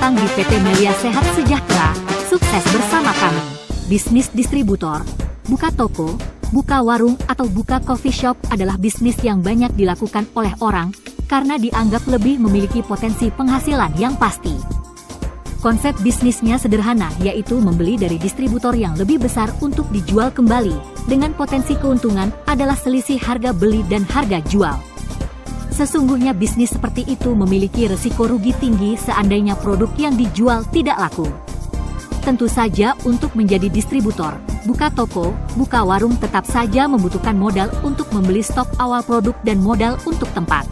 datang di PT Melia Sehat Sejahtera. Sukses bersama kami. Bisnis distributor, buka toko, buka warung atau buka coffee shop adalah bisnis yang banyak dilakukan oleh orang karena dianggap lebih memiliki potensi penghasilan yang pasti. Konsep bisnisnya sederhana, yaitu membeli dari distributor yang lebih besar untuk dijual kembali, dengan potensi keuntungan adalah selisih harga beli dan harga jual. Sesungguhnya bisnis seperti itu memiliki risiko rugi tinggi seandainya produk yang dijual tidak laku. Tentu saja untuk menjadi distributor, buka toko, buka warung tetap saja membutuhkan modal untuk membeli stok awal produk dan modal untuk tempat.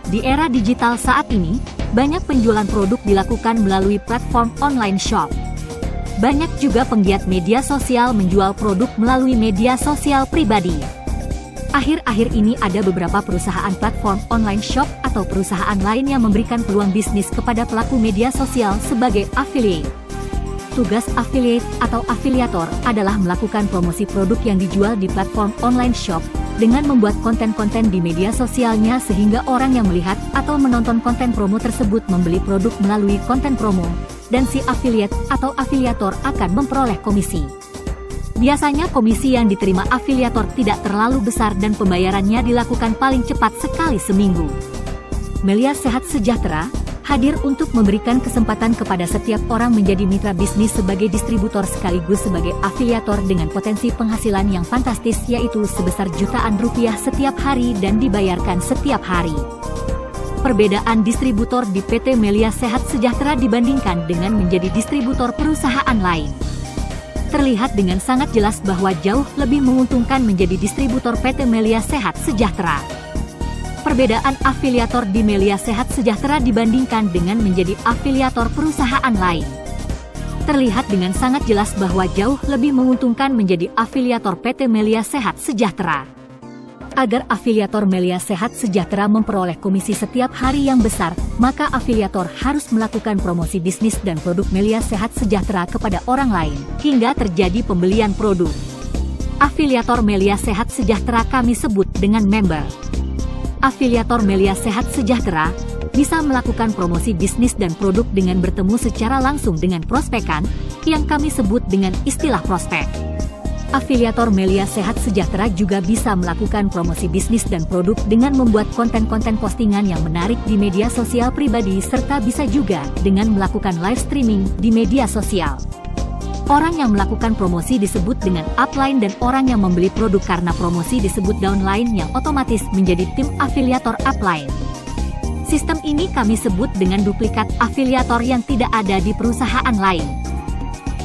Di era digital saat ini, banyak penjualan produk dilakukan melalui platform online shop. Banyak juga penggiat media sosial menjual produk melalui media sosial pribadi. Akhir-akhir ini ada beberapa perusahaan platform online shop atau perusahaan lain yang memberikan peluang bisnis kepada pelaku media sosial sebagai affiliate. Tugas affiliate atau afiliator adalah melakukan promosi produk yang dijual di platform online shop dengan membuat konten-konten di media sosialnya sehingga orang yang melihat atau menonton konten promo tersebut membeli produk melalui konten promo, dan si affiliate atau afiliator akan memperoleh komisi. Biasanya komisi yang diterima afiliator tidak terlalu besar dan pembayarannya dilakukan paling cepat sekali seminggu. Melia Sehat Sejahtera hadir untuk memberikan kesempatan kepada setiap orang menjadi mitra bisnis sebagai distributor sekaligus sebagai afiliator dengan potensi penghasilan yang fantastis, yaitu sebesar jutaan rupiah setiap hari dan dibayarkan setiap hari. Perbedaan distributor di PT Melia Sehat Sejahtera dibandingkan dengan menjadi distributor perusahaan lain. Terlihat dengan sangat jelas bahwa jauh lebih menguntungkan menjadi distributor PT Melia Sehat Sejahtera. Perbedaan afiliator di Melia Sehat Sejahtera dibandingkan dengan menjadi afiliator perusahaan lain. Terlihat dengan sangat jelas bahwa jauh lebih menguntungkan menjadi afiliator PT Melia Sehat Sejahtera. Agar afiliator Melia Sehat Sejahtera memperoleh komisi setiap hari yang besar, maka afiliator harus melakukan promosi bisnis dan produk Melia Sehat Sejahtera kepada orang lain, hingga terjadi pembelian produk. Afiliator Melia Sehat Sejahtera kami sebut dengan member. Afiliator Melia Sehat Sejahtera bisa melakukan promosi bisnis dan produk dengan bertemu secara langsung dengan prospekan, yang kami sebut dengan istilah prospek. Afiliator Melia Sehat Sejahtera juga bisa melakukan promosi bisnis dan produk dengan membuat konten-konten postingan yang menarik di media sosial pribadi serta bisa juga dengan melakukan live streaming di media sosial. Orang yang melakukan promosi disebut dengan upline dan orang yang membeli produk karena promosi disebut downline yang otomatis menjadi tim afiliator upline. Sistem ini kami sebut dengan duplikat afiliator yang tidak ada di perusahaan lain.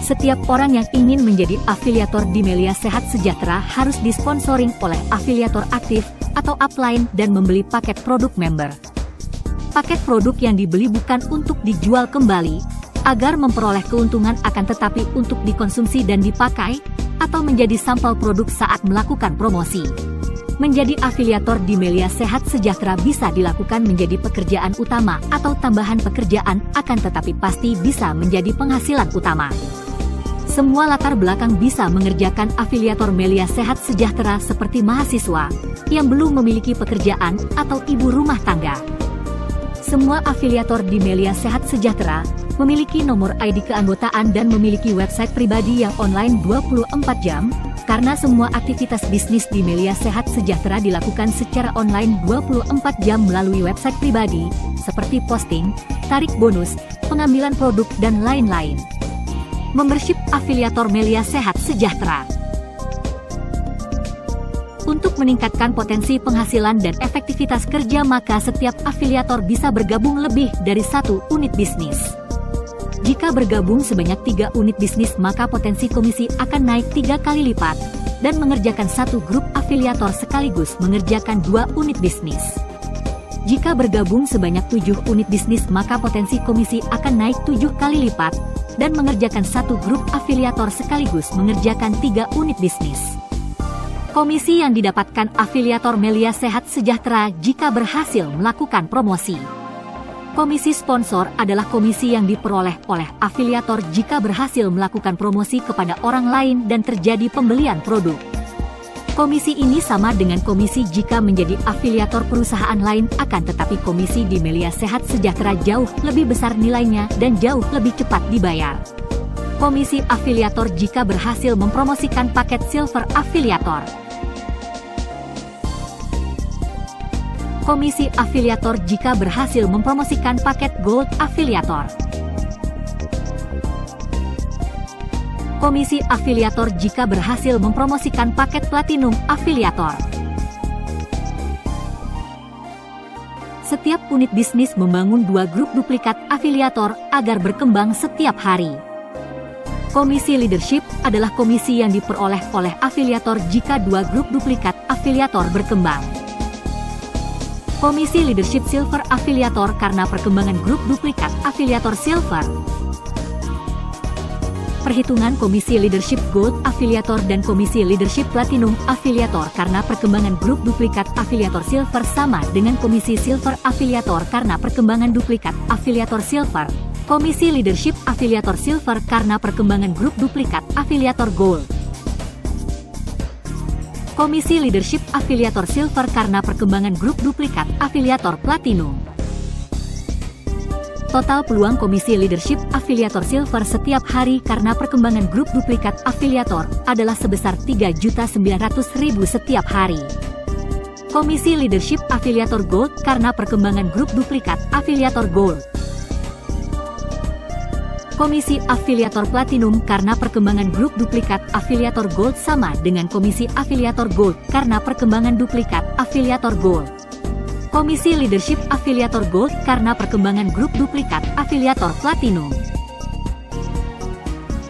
Setiap orang yang ingin menjadi afiliator di Melia Sehat Sejahtera harus disponsoring oleh afiliator aktif atau upline dan membeli paket produk member. Paket produk yang dibeli bukan untuk dijual kembali, agar memperoleh keuntungan akan tetapi untuk dikonsumsi dan dipakai, atau menjadi sampel produk saat melakukan promosi. Menjadi afiliator di Melia Sehat Sejahtera bisa dilakukan menjadi pekerjaan utama atau tambahan pekerjaan, akan tetapi pasti bisa menjadi penghasilan utama. Semua latar belakang bisa mengerjakan afiliator Melia Sehat Sejahtera seperti mahasiswa yang belum memiliki pekerjaan atau ibu rumah tangga. Semua afiliator di Melia Sehat Sejahtera memiliki nomor ID keanggotaan dan memiliki website pribadi yang online 24 jam, karena semua aktivitas bisnis di Melia Sehat Sejahtera dilakukan secara online 24 jam melalui website pribadi, seperti posting, tarik bonus, pengambilan produk, dan lain-lain. Membership afiliator Melia Sehat Sejahtera. Untuk meningkatkan potensi penghasilan dan efektivitas kerja, maka setiap afiliator bisa bergabung lebih dari satu unit bisnis. Jika bergabung sebanyak 3 unit bisnis, maka potensi komisi akan naik 3 kali lipat, dan mengerjakan satu grup afiliator sekaligus mengerjakan 2 unit bisnis. Jika bergabung sebanyak 7 unit bisnis, maka potensi komisi akan naik 7 kali lipat, dan mengerjakan satu grup afiliator sekaligus mengerjakan 3 unit bisnis. Komisi yang didapatkan afiliator Melia Sehat Sejahtera jika berhasil melakukan promosi. Komisi sponsor adalah komisi yang diperoleh oleh afiliator jika berhasil melakukan promosi kepada orang lain dan terjadi pembelian produk. Komisi ini sama dengan komisi jika menjadi afiliator perusahaan lain, akan tetapi komisi di Melia Sehat Sejahtera jauh lebih besar nilainya dan jauh lebih cepat dibayar. Komisi afiliator jika berhasil mempromosikan paket Silver Afiliator. Komisi afiliator jika berhasil mempromosikan paket Gold Afiliator. Komisi afiliator jika berhasil mempromosikan paket Platinum Afiliator. Setiap unit bisnis membangun 2 grup duplikat afiliator agar berkembang setiap hari. Komisi leadership adalah komisi yang diperoleh oleh afiliator jika 2 grup duplikat afiliator berkembang. Komisi leadership silver afiliator karena perkembangan grup duplikat afiliator silver. Perhitungan komisi leadership gold afiliator dan komisi leadership platinum afiliator karena perkembangan grup duplikat afiliator silver sama dengan komisi silver afiliator karena perkembangan duplikat afiliator silver. Komisi leadership afiliator silver karena perkembangan grup duplikat afiliator gold. Komisi leadership afiliator silver karena perkembangan grup duplikat afiliator platinum. Total peluang komisi leadership afiliator silver setiap hari karena perkembangan grup duplikat afiliator adalah sebesar 3.900.000 setiap hari. Komisi leadership afiliator gold karena perkembangan grup duplikat afiliator gold. Komisi afiliator platinum karena perkembangan grup duplikat afiliator gold sama dengan komisi afiliator gold karena perkembangan duplikat afiliator gold. Komisi leadership afiliator gold karena perkembangan grup duplikat afiliator platinum.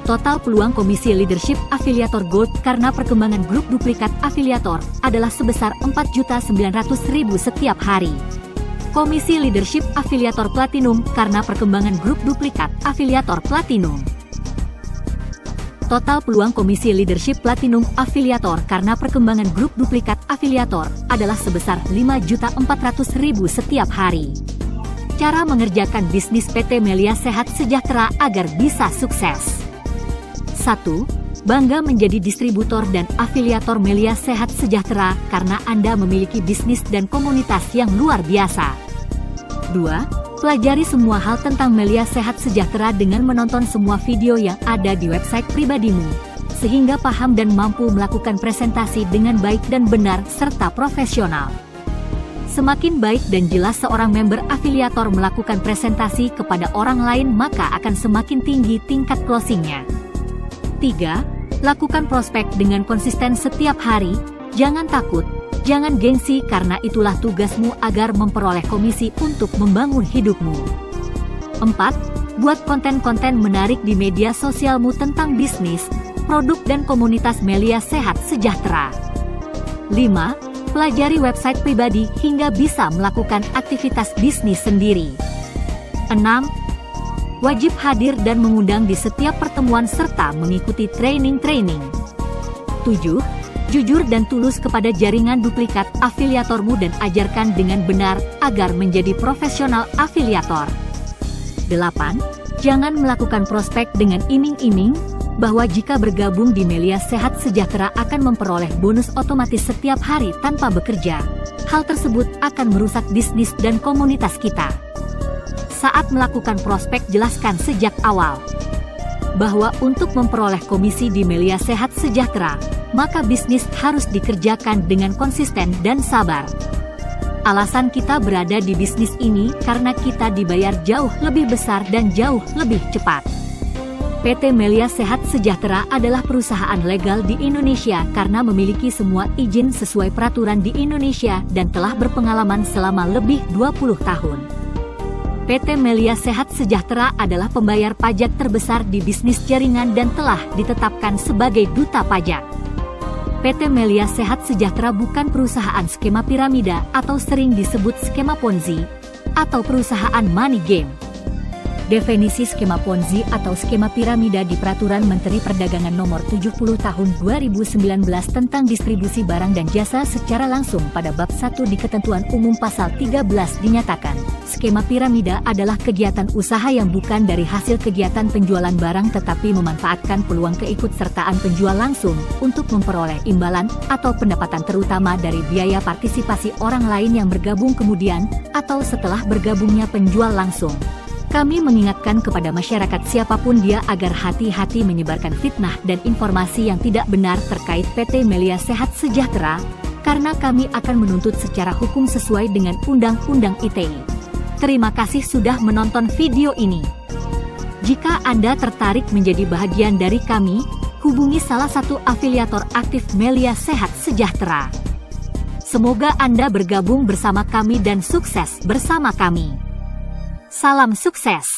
Total peluang komisi leadership afiliator gold karena perkembangan grup duplikat afiliator adalah sebesar 4.900.000 setiap hari. Komisi leadership afiliator platinum karena perkembangan grup duplikat afiliator platinum. Total peluang komisi leadership platinum afiliator karena perkembangan grup duplikat afiliator adalah sebesar 5.400.000 setiap hari. Cara mengerjakan bisnis PT Melia Sehat Sejahtera agar bisa sukses. 1. Bangga menjadi distributor dan afiliator Melia Sehat Sejahtera karena Anda memiliki bisnis dan komunitas yang luar biasa. 2. Pelajari semua hal tentang Melia Sehat Sejahtera dengan menonton semua video yang ada di website pribadimu, sehingga paham dan mampu melakukan presentasi dengan baik dan benar serta profesional. Semakin baik dan jelas seorang member afiliator melakukan presentasi kepada orang lain, maka akan semakin tinggi tingkat closingnya. 3. Lakukan prospek dengan konsisten setiap hari, jangan takut. Jangan gengsi karena itulah tugasmu agar memperoleh komisi untuk membangun hidupmu. 4. Buat konten-konten menarik di media sosialmu tentang bisnis, produk dan komunitas Melia Sehat Sejahtera. 5. Pelajari website pribadi hingga bisa melakukan aktivitas bisnis sendiri. 6. Wajib hadir dan mengundang di setiap pertemuan serta mengikuti training-training. 7. Jujur dan tulus kepada jaringan duplikat afiliatormu dan ajarkan dengan benar agar menjadi profesional afiliator. 8. Jangan melakukan prospek dengan iming-iming bahwa jika bergabung di Melia Sehat Sejahtera akan memperoleh bonus otomatis setiap hari tanpa bekerja. Hal tersebut akan merusak bisnis dan komunitas kita. Saat melakukan prospek, jelaskan sejak awal bahwa untuk memperoleh komisi di Melia Sehat Sejahtera, maka bisnis harus dikerjakan dengan konsisten dan sabar. Alasan kita berada di bisnis ini karena kita dibayar jauh lebih besar dan jauh lebih cepat. PT Melia Sehat Sejahtera adalah perusahaan legal di Indonesia karena memiliki semua izin sesuai peraturan di Indonesia dan telah berpengalaman selama lebih 20 tahun. PT Melia Sehat Sejahtera adalah pembayar pajak terbesar di bisnis jaringan dan telah ditetapkan sebagai duta pajak. PT Melia Sehat Sejahtera bukan perusahaan skema piramida atau sering disebut skema Ponzi, atau perusahaan money game. Definisi skema Ponzi atau skema piramida di Peraturan Menteri Perdagangan Nomor 70 Tahun 2019 tentang distribusi barang dan jasa secara langsung pada bab 1 di Ketentuan Umum Pasal 13 dinyatakan, skema piramida adalah kegiatan usaha yang bukan dari hasil kegiatan penjualan barang tetapi memanfaatkan peluang keikutsertaan penjual langsung untuk memperoleh imbalan atau pendapatan terutama dari biaya partisipasi orang lain yang bergabung kemudian atau setelah bergabungnya penjual langsung. Kami mengingatkan kepada masyarakat siapapun dia agar hati-hati menyebarkan fitnah dan informasi yang tidak benar terkait PT Melia Sehat Sejahtera, karena kami akan menuntut secara hukum sesuai dengan Undang-Undang ITE. Terima kasih sudah menonton video ini. Jika Anda tertarik menjadi bahagian dari kami, hubungi salah satu afiliator aktif Melia Sehat Sejahtera. Semoga Anda bergabung bersama kami dan sukses bersama kami. Salam sukses!